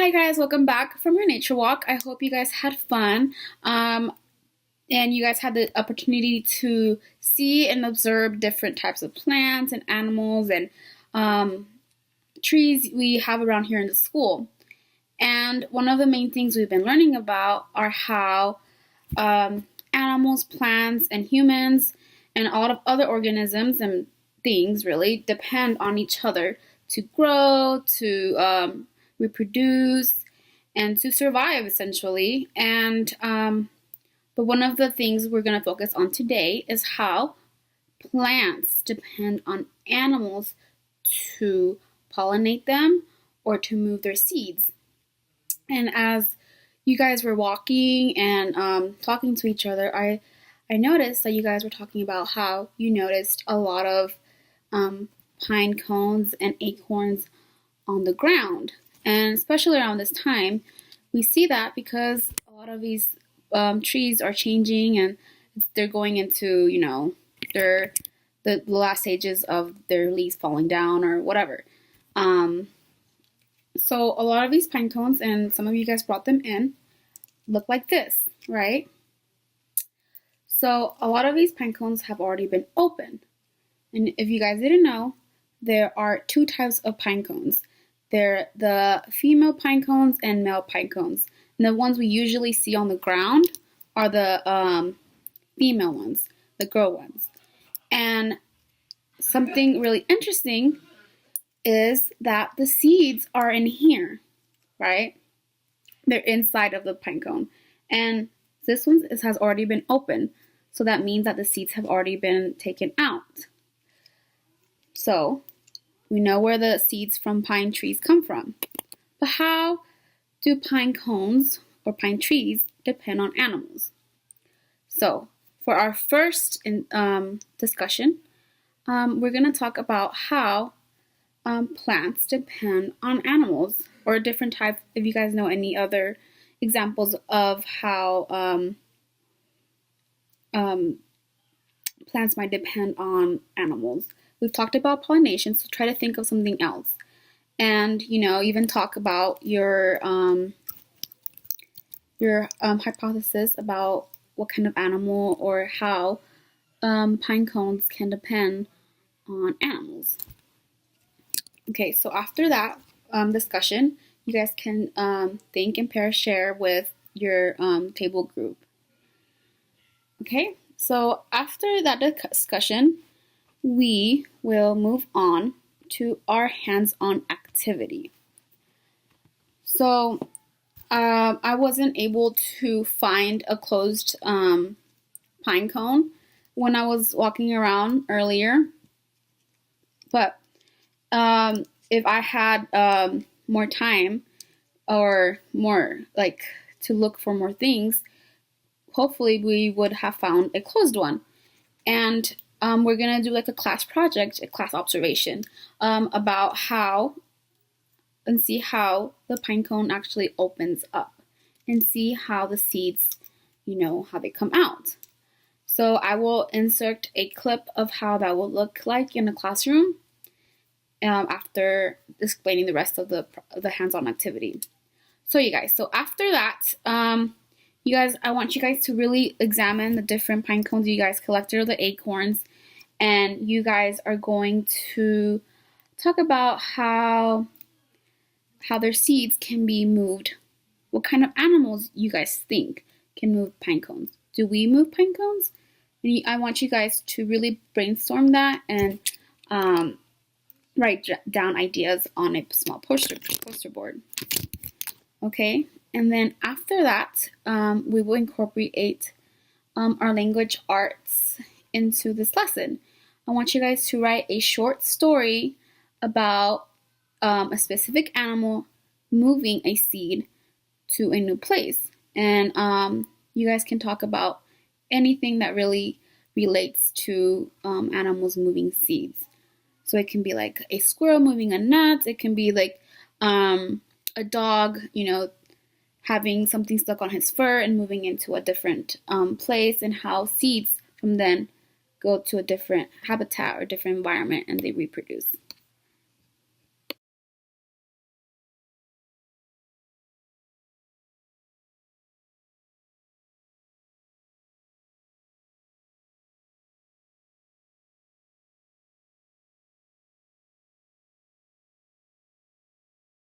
Hi guys, welcome back from your nature walk. I hope you guys had fun and you guys had the opportunity to see and observe different types of plants and animals and trees we have around here in the school. And one of the main things we've been learning about are how animals, plants, and humans and a lot of other organisms and things really depend on each other to grow, to reproduce, and to survive essentially. But one of the things we're going to focus on today is how plants depend on animals to pollinate them or to move their seeds. And as you guys were walking and talking to each other, I noticed that you guys were talking about how you noticed a lot of pine cones and acorns on the ground. And especially around this time, we see that because a lot of these trees are changing and they're going into, the last stages of their leaves falling down or whatever. So a lot of these pine cones, and some of you guys brought them in, look like this, right? So a lot of these pine cones have already been opened. And if you guys didn't know, there are two types of pine cones. They're the female pine cones and male pine cones. And the ones we usually see on the ground are the female ones, the girl ones. And something really interesting is that the seeds are in here, right? They're inside of the pine cone. And this one has already been opened. So that means that the seeds have already been taken out. So we know where the seeds from pine trees come from. But how do pine cones or pine trees depend on animals? So for our first discussion, we're going to talk about how plants depend on animals, or different types, if you guys know any other examples of how plants might depend on animals. We've talked about pollination, so try to think of something else. And, even talk about your hypothesis about what kind of animal or how pine cones can depend on animals. Okay, so after that discussion, you guys can think and pair share with your table group. Okay, so after that discussion, we will move on to our hands-on activity. So I wasn't able to find a closed pine cone when I was walking around earlier, but if I had more time or more to look for more things, hopefully we would have found a closed one. And we're gonna do a class project, a class observation about how and see how the pine cone actually opens up and see how the seeds, how they come out. So I will insert a clip of how that will look like in a classroom after explaining the rest of the hands-on activity. So you guys, after that, I want you guys to really examine the different pine cones you guys collected, or the acorns, and you guys are going to talk about how their seeds can be moved. What kind of animals you guys think can move pine cones? Do we move pine cones? And I want you guys to really brainstorm that and write down ideas on a small poster board. Okay, and then after that, we will incorporate our language arts into this lesson. I want you guys to write a short story about a specific animal moving a seed to a new place. And you guys can talk about anything that really relates to animals moving seeds. So it can be like a squirrel moving a nut. It can be like a dog, having something stuck on his fur and moving into a different place, and how seeds from then go to a different habitat or different environment and they reproduce.